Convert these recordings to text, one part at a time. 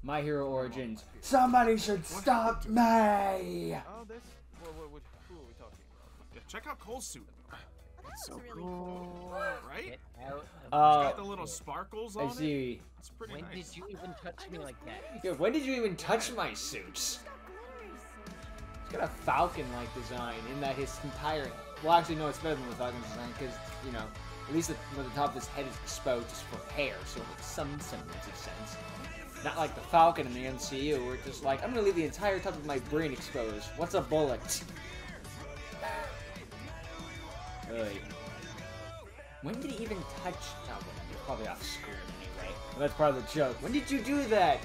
My Hero Origins. Somebody should stop me! Oh, this. Who are we talking about? Yeah, check out Cole's suit. That's So really cool, cool. Right? Get out of It's Oh, got the little sparkles on I see. it. It's pretty When nice. did you even touch me like that? Yeah, when did you even touch my suits? Glitters. It's got a falcon-like design in that his entire... Well, actually, no, it's better than the falcon design because, you know, at least the top of his head is exposed just for hair, so it makes some semblance of sense. Not like the Falcon in the MCU, where it's just like, I'm gonna leave the entire top of my brain exposed. What's a bullet? Really? When did he even touch... Oh, well, you're probably off screen anyway. Well, that's part of the joke. When did you do that?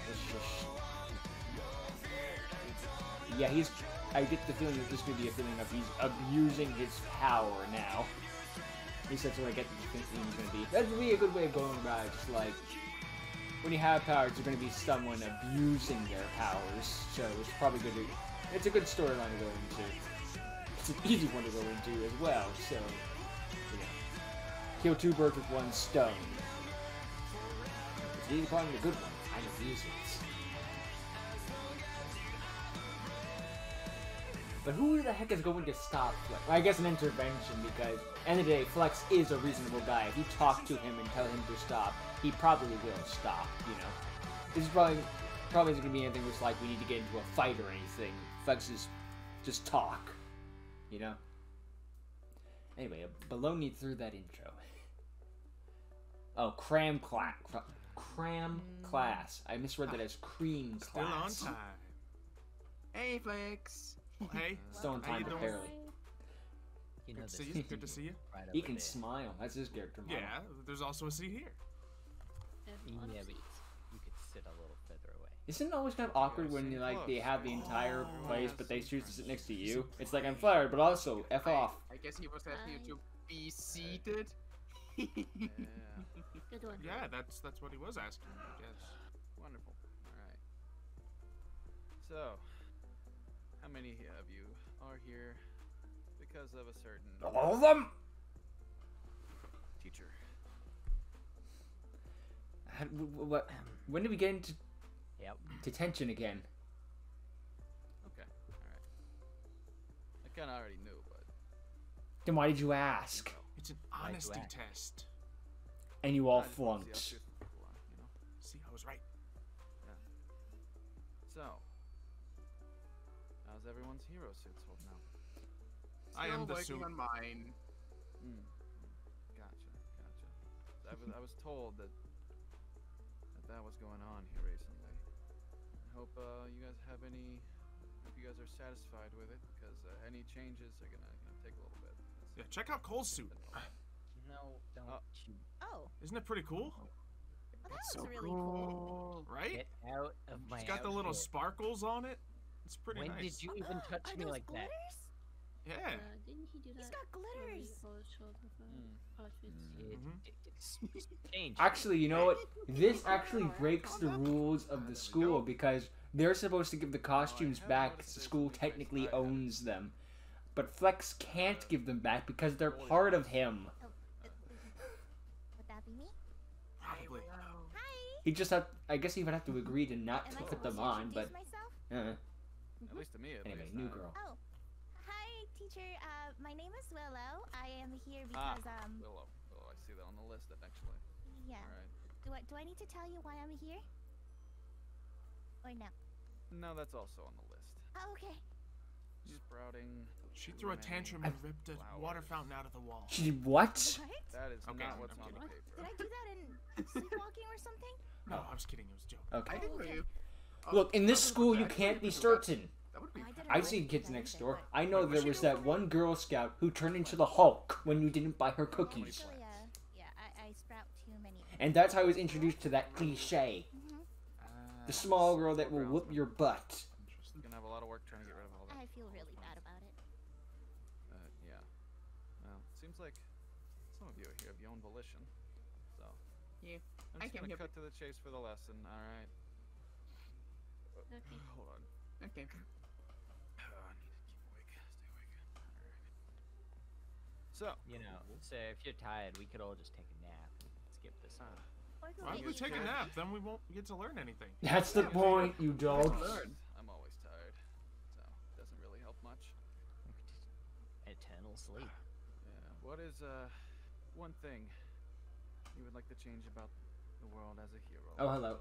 Yeah, he's... I get the feeling that this could be a feeling of he's abusing his power now. At least that's what I get the feeling he's gonna be. That would be a good way of going about it, just like... When you have powers, you're gonna be someone abusing their powers, so it's probably good to... It's a good storyline to go into. It's an easy one to go into as well, so... You know. Kill two birds with one stone. It's easy finding a good one. I know use it. But who the heck is going to stop Flex? Well, I guess an intervention, because at the end of the day, Flex is a reasonable guy. If you talk to him and tell him to stop, he probably will stop, you know. This is probably isn't going to be anything where it's like we need to get into a fight or anything. Flex is just talk, you know. Anyway, baloney through that intro. Oh, cram class. Cram class. I misread that as cream Still on class. time. Hey, Flex. Hey. Still on How you time, doing? apparently. You know Good to this see you. Good to see you. right He over can there. smile. That's his character model. Yeah, there's also a seat here. Yeah, but you could sit a little further away. Isn't it always kind of awkward when they have the entire place, but they choose to sit next to you? It's like I'm flattered, but also F off. I guess he was asking you to be seated. Yeah. Good one. Yeah, that's what he was asking, I guess. Wonderful. All right. So, how many of you are here because of a certain All of them. teacher? What? When did we get into Yep. detention again? Okay. All right. I kind of already knew, but Then why did you ask? It's an Like honesty that. test. And you all I just wanted to flunked. see how truthful people are, you know. See, I was right. So, how's everyone's hero suits holding out? I am the Still suit. working on mine. Gotcha. I was told that was going on here recently. I hope you guys have any. Hope you guys are satisfied with it, because any changes are gonna take a little bit. Yeah, check out Cole's suit. No, don't you Oh, Isn't it pretty cool? well, that looks really cool. Right? get out of my It's got the little outfit. sparkles on it. It's pretty When nice. did you even touch Are me those like that? glitters? Yeah. Didn't he do that? He's got glitters. It's changed. Actually, you know what? This actually breaks the rules of the school because they're supposed to give the costumes back because the school technically owns them. But Flex can't give them back because they're part of him. Oh, would that be me? Probably. Hi. He just have, I guess he would have to agree to not Am I put supposed them to on, introduce but myself? At least to me, at anyway, least. new girl. Oh, hi, teacher. My name is Willow. I am here Ah, because Willow. I see that on the list, actually. yeah. All right. Do I need to tell you why I'm here? Or no? No, that's also on the list. Oh, okay. Sprouting. She threw a tantrum and ripped a water fountain out of the wall. She did what? What? That is Okay, not what's I'm on the kidding. paper. Did I do that in sleepwalking or something? No, I was kidding. It was a joke. Okay. I didn't know you. Look, in this school, you can't be certain. That would be. I didn't I've know seen you kids did that next either, door. but- I know Wait, there was was she that one Girl Scout who turned into the Hulk when you didn't buy her cookies. Actually, yeah, I sprout too many. And that's how I was introduced to that cliche. The small girl that will whoop your butt. You're gonna have a lot of work trying to get rid of all that. I feel really bad about it. Yeah. Well, it seems like some of you are here of your own volition. So. Yeah, I'm I just came gonna here. cut to the chase for the lesson. All right. Okay. Hold on. Okay. I need to keep awake. Stay awake. Alright. So, You know, so if you're tired, we could all just take a nap and skip this one. Or go Why don't we maybe take a not. nap? Then we won't get to learn anything. That's the point, you dog. I'm always tired, so it doesn't really help much. Eternal sleep. Yeah. What is one thing you would like to change about the world as a hero? Oh, hello.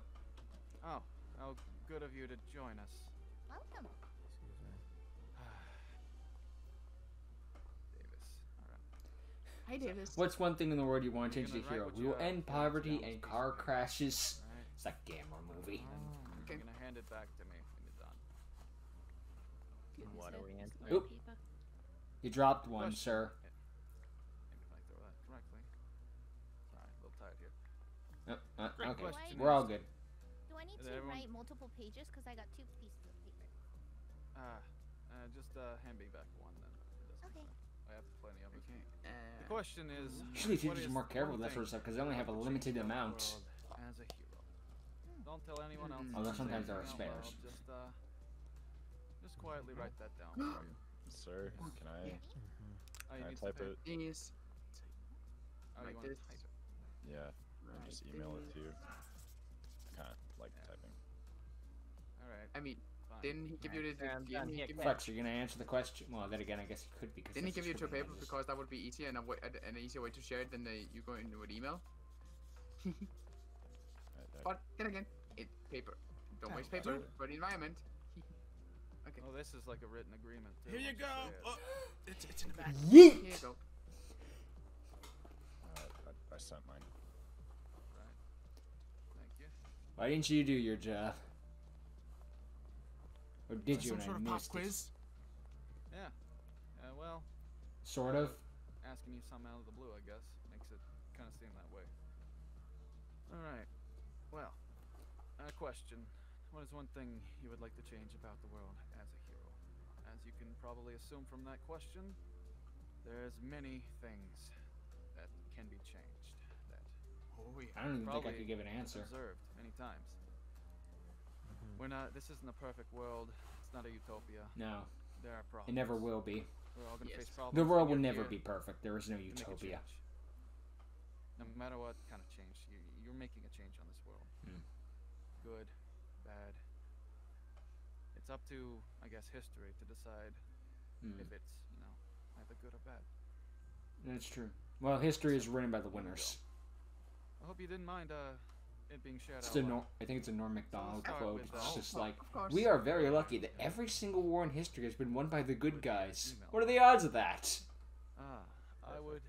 Oh, how good of you to join us. Welcome. Davis. All right. Hi, Davis. What's one thing in the world you want to You're change to gonna write hero? what We you will have end down poverty this and piece car of paper. crashes. All right. It's like Gamma movie. And Okay. you're gonna hand it back to me when you're done. What are we in? Oop. You dropped one, Question. sir. Maybe if I throw that correctly. Sorry, a little tired here. Okay, question we're all is- good. Do I need Is to everyone- write multiple pages? Because I got 2 pieces of paper. Just hand me back one then. It doesn't Okay. matter. I have plenty of it. Okay. The question is, Usually what teachers are is more careful one with that sort of thing stuff because they only have a you'd like to limited change about the amount. world as a hero. Don't tell anyone else. Although sometimes Say there are it out loud, spares. Just quietly write that down for you. Sir, can I Oh, you can I need type to it? Yes. Oh, like you want to this? type it? Yeah, and just email it to you. Kind of like Yeah. typing. All right. I mean, Fine. didn't he give you the? I'm Didn't done he here, give you- Flex, you're gonna answer the question. Well, then again, I guess he could because. didn't he that's give you just to what he paper knows. because that would be easier and an easier way to share it than you go into an email? But then again, it's paper. Don't waste paper for the environment. Okay. Oh, this is like a written agreement. Too, Here you once go. say it. Oh, it's in the back. Here you Yeet! go. I sent mine. Right. Thank you. Why didn't you do your job? Or did you Some and sort I of pop missed it? quiz? Yeah. Well, Sort of. asking you something out of the blue, I guess, makes it kind of seem that way. All right. Well, a question. What is one thing you would like to change about the world as a hero? As you can probably assume from that question, there's many things that can be changed that Oh yeah. I don't even think I probably could give an answer. observed many times. We're not. This isn't a perfect world. It's not a utopia. No, There are problems. it never will be. We're all gonna Yes. face problems. The world and will you're never here be perfect. There is no to make a utopia. change. No matter what kind of change, you're making a change on this world. Hmm. Good, bad. It's up to, I guess, history to decide Hmm. if it's, either good or bad. That's true. Well, history is written by the winners. I hope you didn't mind it being shared It's out a loud. I think it's a Norm Macdonald start quote. with, It's just oh, like, of course. we are very lucky that every single war in history has been won by the good guys. Email. What are the odds of that? I would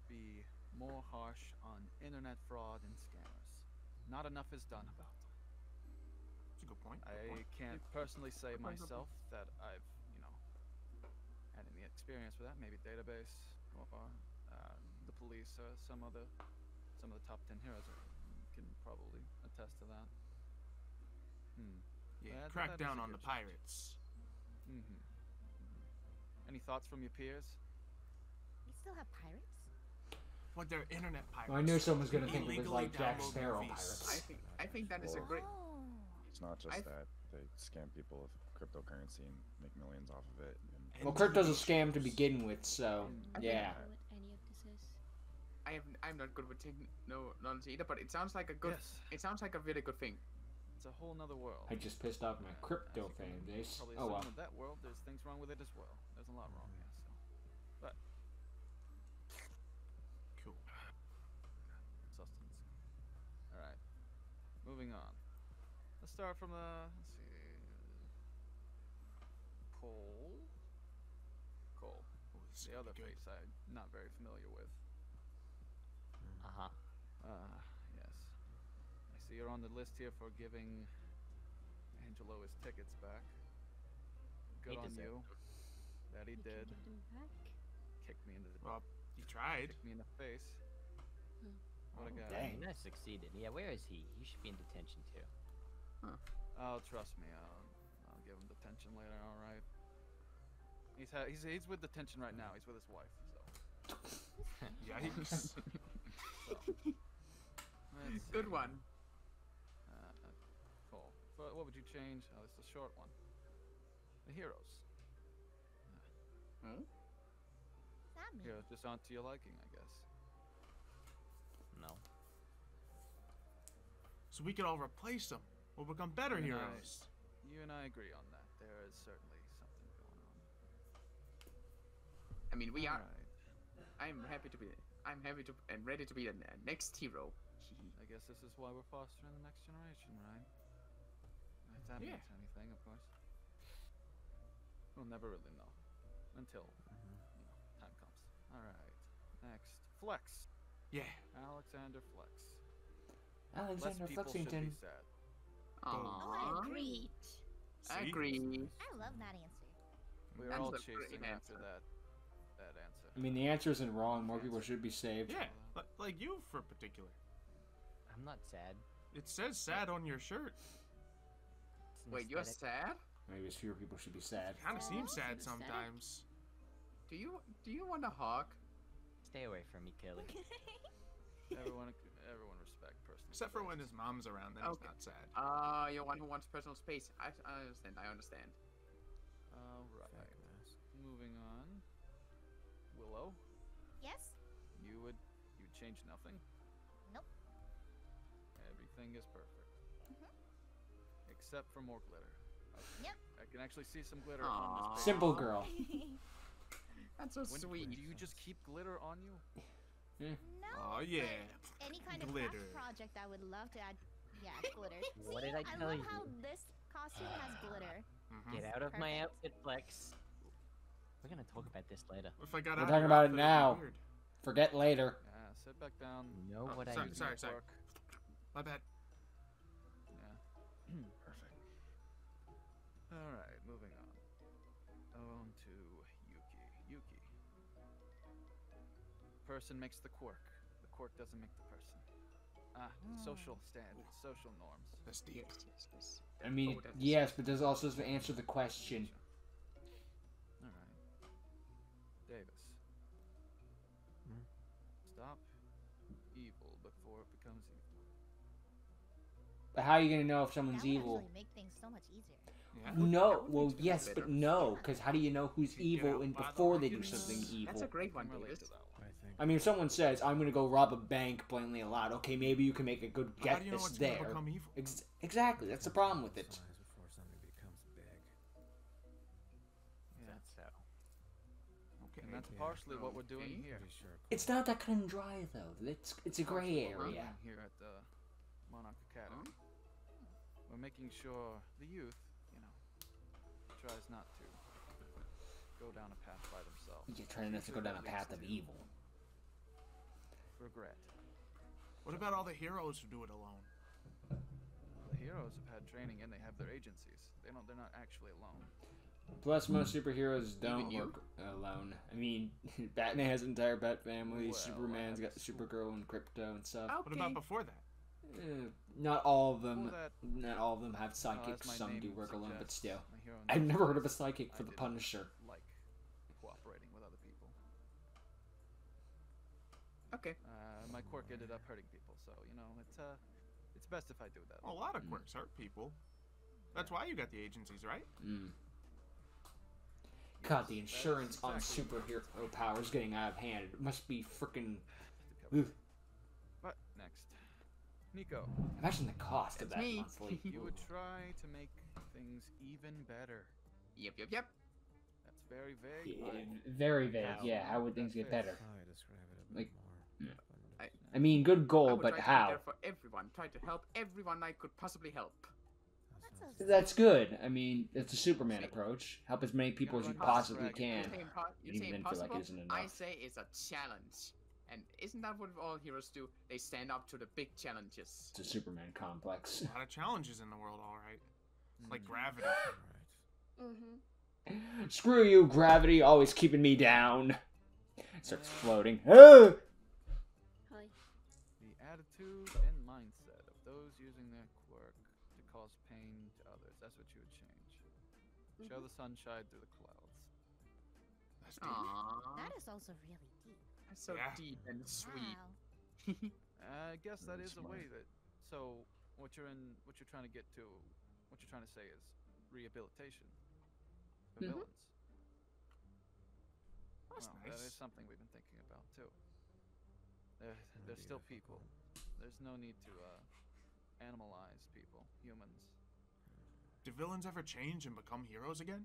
be more harsh on internet fraud and scammers. Not enough is done about them. That's a good point. I can't personally say Good point, good myself that I've, had any experience with that. Maybe database or the police or some of the top 10 heroes can probably attest to that. Yeah, That- crack that is down a on the good pirates. Any thoughts from your peers? We still have pirates? What, they're internet pirates. Well, I knew someone was gonna think it was Illegally like Jack download Sparrow movies. pirates. I think that is a great. Oh. It's not just I- that they scam people with cryptocurrency and make millions off of it. And Well, crypto's a scam to begin with, so I think- yeah. What any of this is. I'm not good with knowledge either, but it sounds like a good. Yes. It sounds like a really good thing. It's a whole nother world. I just pissed off my As crypto you can fan base. probably Oh well. assume with that world, there's things wrong with it as well. There's a lot wrong, yes. But Cool. sustenance. All right. Moving on. Let's start from the. Let's see. Cole. Cole. Oh, this is The gonna other be good. face I'm not very familiar with. Uh-huh. Yes. I see you're on the list here for giving Angelo his tickets back. Good He on deserved you. That he You can did. get them back. Kicked me into the Well, you tried. kicked me in the face. Hmm. What a guy. Dang. I succeeded. Yeah, where is he? He should be in detention too. Oh, trust me. I'll give him detention later. All right. He's with detention right now. He's with his wife. So. Yikes. Let's Good see. one. Cool. So what would you change? Oh, it's a short one. The heroes. Hmm? What's that mean? Heroes just aren't to your liking, I guess. No. so we can all replace them. We'll become better You and I- heroes. You and I agree on that. There is certainly something going on. I mean, we are. Alright. I'm happy to and ready to be the next hero. I guess this is why we're fostering the next generation, right? If that Yeah. means anything, of course. We'll never really know. Until, time comes. Alright. Next. Flex. Yeah. Alexander Flex. Alexander Less people should Flexington. be sad. Oh, I Aww. agree. I agree. I love that answer. We are That's all a great chasing after answer. that answer. I mean, the answer isn't wrong. More people should be saved. Yeah. Like you, for particular. I'm not sad. It says sad on your shirt. It's an Wait, you're aesthetic. sad? Maybe fewer people should be sad. Kind of Oh, seems it's sad an aesthetic. sometimes. Do you want a hug? Stay away from me, Kelly. Everyone respect personal Except for space. when his mom's around, then Okay. he's not sad. You're one who wants personal space. I understand. I understand. Alright. Moving on. Willow, Yes? you'd change nothing? Nope. Everything is perfect. Mhm. Except for more glitter. Yep. I can actually see some glitter Aww. on this. Simple girl. That's so When, sweet. do you just keep glitter on you? No. Oh yeah. but Any kind of Glitter. craft project, I would love to add. Yeah, glitter. What See, did I tell love you? how this costume has glitter. Mhm. Get out of my Perfect. outfit, Flex. We're gonna talk about this later. If I got We're out of talking your about it outfit, it'd be now. weird. Forget later. Yeah, sit back down. You know Oh, what I sorry, mean. sorry, sorry. Work. My bad. Yeah. Perfect. Alright, moving on. On to Yuki. Yuki. Person makes the quirk. The quirk doesn't make the person. Social standards, social norms. That's deep. Yes. I mean, Oh, that's- yes, but there's also to answer the question. Alright. Davis. Hmm? Stop evil before it becomes evil. But how are you gonna know if That someone's would evil? actually make things so much easier. Yeah. No, That would well, make things yes, better. but no, because how do you know who's You get evil out and by the before they do rings. something evil? That's a great one, Can relate Davis. to that one. I mean, if someone says, I'm gonna go rob a bank blatantly aloud, okay, maybe you can make a good But how get do you know this what's gonna there. become evil? Exactly, that's the problem with it. Before something becomes big. Yeah. That's so. Okay. And that's partially what we're doing Okay. here. Pretty sure. It's not that cut and dry, though. It's a gray Partially what we're area. doing here at the Monarch Academy. We're making sure the youth, tries not to go down a path by themselves. You're trying not to go down a path of evil. Regret. What about all the heroes who do it alone? The heroes have had training and they have their agencies. They're not actually alone. Plus, most superheroes don't Even you? work alone. I mean, Batman has an entire Bat family. Well, Superman's I got have Supergirl and Crypto and stuff. What about before that? Not all of them. Before that- Not all of them have as psychics. my Some name do work alone, but suggests, still. my hero I've knows never heard of a psychic I for the didn't Punisher. like cooperating with other people. Okay. My quirk ended up hurting people, so it's best if I do that. Well, a lot of quirks hurt people. That's why you got the agencies, right? God, the Yes, that is insurance on exactly right. superhero powers getting out of hand. It must be freaking. But next, Nico, Imagine the cost of That's that me. monthly. you would try to make things even better. Yep. That's very vague. Yeah, but very vague. How? Yeah, how would things get That's better? How I describe it a Like, bit more. I mean, good I goal, would but try to be how? there for everyone. Try to help everyone I could possibly help. That's so That's good. I mean, it's a Superman approach. Help as many people as you run possibly Dragon. can. You say, And even then feel like it isn't I enough. say it's a challenge. And isn't that what all heroes do? They stand up to the big challenges. It's a Superman complex. A lot of challenges in the world, all right. Like gravity. Right. Mm-hmm. Screw you, gravity, always keeping me down. Starts floating. Ah! Hi. The attitude and mindset of those using their quirk to cause pain to others. That's what you would change. Show the sunshine through the clouds. That's deep. Aww. That is also really deep. That's so Yeah. deep and sweet. Wow. I guess that Really is a smart. way that. So what you're trying to get to, what you're trying to say is rehabilitation for Mhm. villains. That's Well, nice. that is something we've been thinking about too. They're That'd still be people. difficult. There's no need to animalize people, humans. Do villains ever change and become heroes again?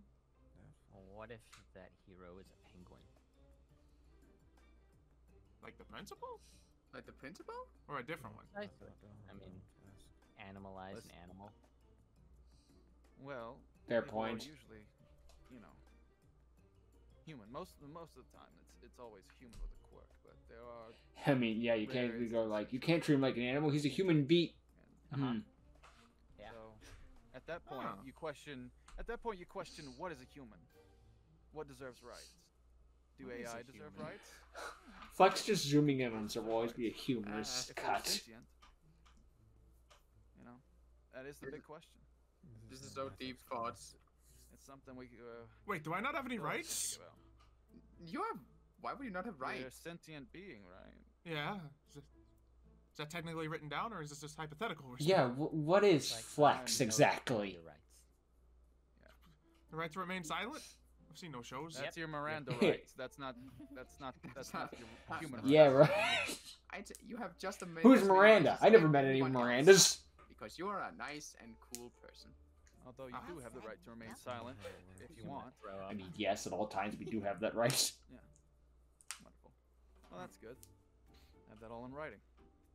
Well, what if that hero is a penguin? Like the principal? Like the principal? Or a different one? I mean, animalize an animal. Well, Fair people are point. usually, you know, human. Most of the time, it's always human with a quirk. But there are. I mean, yeah, you can't Rare really go like, instances. you can't treat him like an animal. He's a human being. And, Yeah. So, at that point, Huh. you question. At that point, you question what is a human? What deserves rights? Do What is AI a deserve human? rights? Flex just zooming in on this will always be a humorous If they're cut. sentient, you know, that is the big question. This is so deep thoughts. It's something we Wait, do I not have any really rights? think about. You have. Why would you not have You're a rights? sentient being, right? Yeah. Is that technically written down, or is this just hypothetical? We're Yeah, what is Like, Flex no exactly? your rights. The right to remain silent? I've seen no shows. That's your Miranda Yep. rights. That's not your That's human not- Yeah, rights. right. You have just a. Who's Miranda? I never met any Mirandas. Because you are a nice and cool person. Although you do have the right to remain silent if you want. Throw up. I mean, yes, at all times we do have that right. Wonderful. Well, that's good. Have that all in writing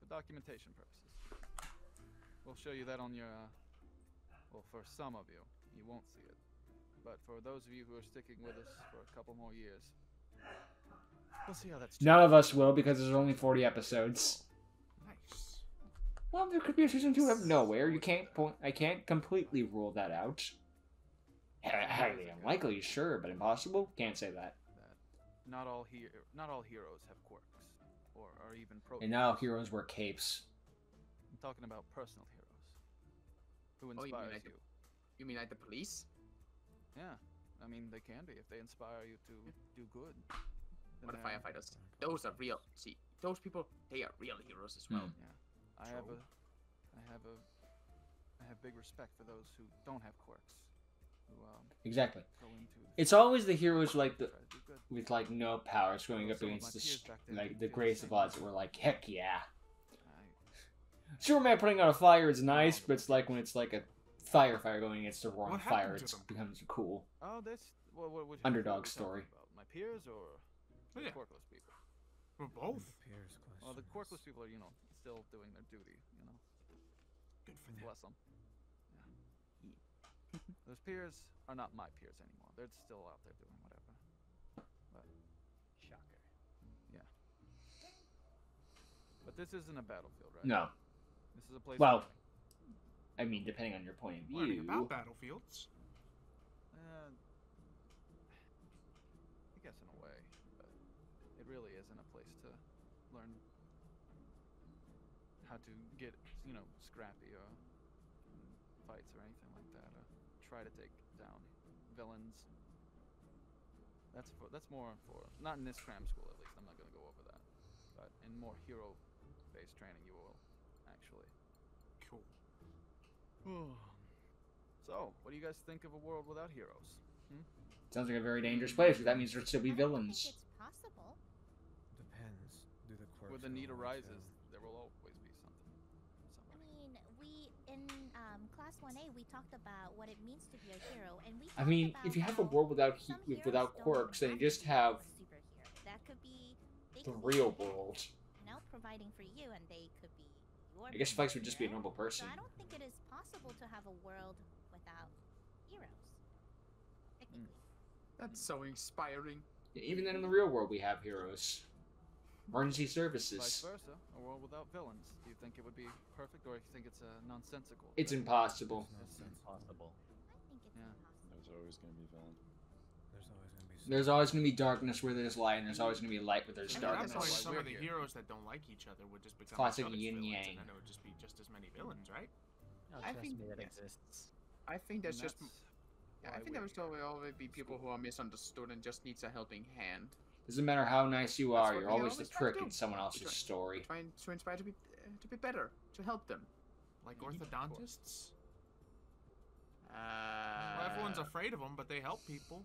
for documentation purposes. We'll show you that on your. Well, for some of you, you won't see it. But for those of you who are sticking with us for a couple more years, we'll see how that's. None of us will because there's only 40 episodes. Nice. Well, there could be a season 2 out of nowhere. You can't I can't completely rule that out. Highly unlikely, sure, but impossible. Can't say that. Not all heroes have quirks, or even pro. And now heroes wear capes. I'm talking about personal heroes. Who Oh, you mean inspires like you? You mean like the police? Yeah, I mean they can be if they inspire you to do good. then Or the they're- firefighters? Those are real. See, those people, they are real heroes as well. I have big respect for those who don't have quirks, who Exactly. go into. It's always the heroes like the try to do good. with like no powers going up Some of against my the peers back then like didn't the feel the greatest same of odds way. that were like, heck yeah. I, Superman putting out a fire is nice, but it's like when it's like a firefighter going against a roaring What fire, happened to it them? becomes cool. oh, that's what Underdog who are we story. talking about? My peers or the Yeah. quirkless people? We're both. Pierce Well, the questions. quirkless people are still doing their duty. Good for them. Bless them. Yeah. Those peers are not my peers anymore. They're still out there doing whatever. But Shocker. but this isn't a battlefield, right? No. This is a place. Well, of learning. I mean, depending on your point of Learning view. about battlefields. I guess in a way, but it really isn't a place to learn how to get, scrappy or fights or anything like that, or try to take down villains. That's more for, not in this cram school at least, I'm not going to go over that, but in more hero-based training you will, actually. Cool. So, what do you guys think of a world without heroes? Sounds like a very dangerous place, because that means there'd still be I don't villains. think it's possible. Depends. Do the quirks Where the need go on arises, too? there will always be something. I Somebody. mean, we in class 1A we talked about what it means to be a hero, and we. I talked mean, about if you have a how world without some heroes without don't quirks, then you have to just be have a superhero. That could be they the could be real something, world. providing for you, and they could be your. I guess Flex would just be a hero. normal person. So I don't think it is possible to have a world without heroes. Technically. That's so inspiring. Even then, in the real world, we have heroes. Emergency Vice services. versa, a world without villains. Do you think it would be perfect, or do you think it's nonsensical? It's impossible. There's no sense. Impossible. I think it's Yeah. impossible. There's always going to be villain. There's always gonna be. There's always going to be darkness where there's light, and there's always going to be light where there's And at that darkness. point, That's some why of the we're here. heroes that don't like each other would just become Classic each other's yin villains, yang. and then it would just be just as many villains, right? No, I trust think- me, that yes. exists. I think that's And just. why I think we're there will still here. always be people who are misunderstood and just needs a helping hand. Doesn't matter how nice you That's are, what you're we always the always try to prick do. in someone We else's try- story. Trying to inspire to be better, to help them. Like Of course. orthodontists. Uh, Well, everyone's afraid of them, but they help people.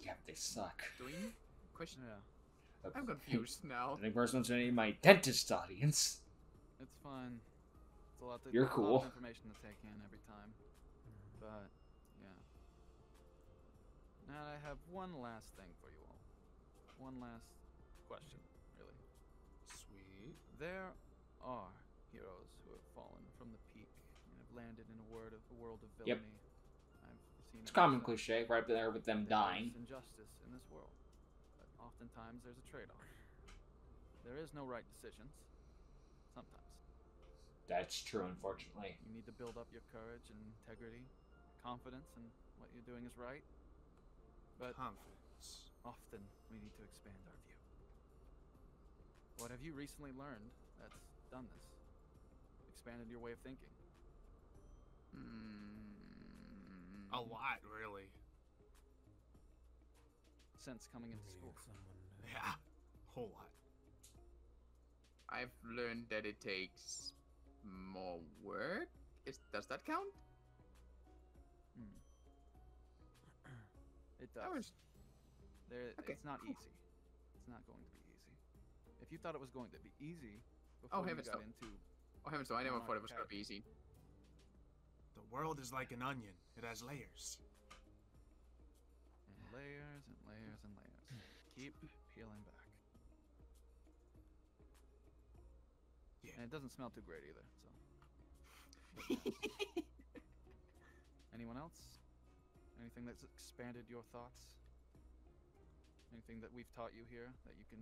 Yeah, but they suck. doing question. Yeah, I'm confused now. The next person wants to name my dentist audience. it's fine. It's a lot to, You're a lot cool. of information to take in every time. But yeah. Now I have one last thing for you all. One last question, really. Sweet. There are heroes who have fallen from the peak and have landed in a world of Yep. villainy. I've seen It's it a common myself. cliche right there with them There dying. is injustice in this world, but oftentimes there's a trade-off. There is no right decisions. Sometimes. That's true, unfortunately. You need to build up your courage and integrity, confidence in what you're doing is right. But Confidence. often we need to expand our view. What have you recently learned that's done this? Expanded your way of thinking? A lot, really. Since coming into school. Yeah, whole lot. I've learned that it takes more work. Does that count? It That does. was- Okay, It's not cool. easy. It's not going to be easy. If you thought it was going to be easy Oh, before you heavens got no. into Oh heavens, no! I never Alright, thought it was okay. gonna be easy. The world is like an onion. It has layers. and layers and layers and layers. Keep peeling back. Yeah. And it doesn't smell too great either, so. Anyone else? Anything that's expanded your thoughts? Anything that we've taught you here that you can,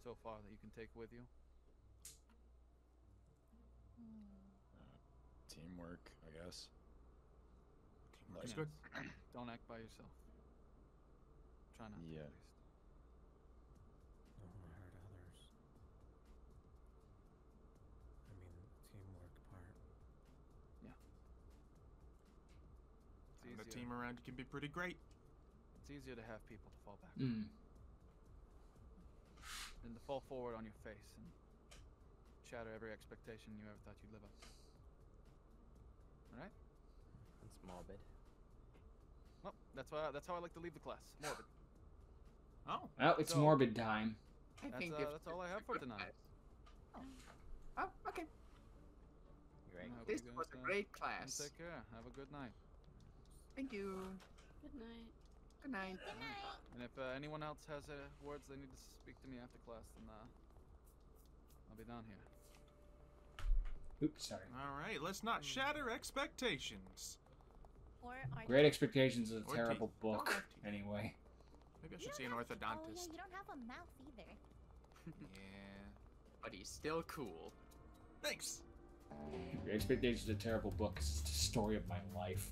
so far, that you can take with you? Teamwork, I guess. Teamwork is Yeah. good. Don't act by yourself. Try not to, Yeah. at least. Don't want to hurt others. I mean, the teamwork part. It's And the easier. team around you can be pretty great. It's easier to have people to fall back Mm. than to fall forward on your face and shatter every expectation you ever thought you'd live up to. Alright? It's morbid. Well, that's how I like to leave the class. Morbid. Oh, Well, it's So- morbid time. I That's, think that's all I have for tonight. Oh, okay. Great. I hope This you guys, was a uh, great you class. Take care. Have a good night. Thank you. Good night. Good night. Good night. And if anyone else has words they need to speak to me after class, then I'll be down here. Oops, sorry. all right. Let's not shatter expectations. Or are Great Expectations is a Or terrible teeth. book, Or teeth. anyway. Maybe I You should see don't an have- orthodontist. Oh yeah, you don't have a mouth either. Yeah. But he's still cool. Thanks. Great Expectations is a terrible book 'cause it's the story of my life.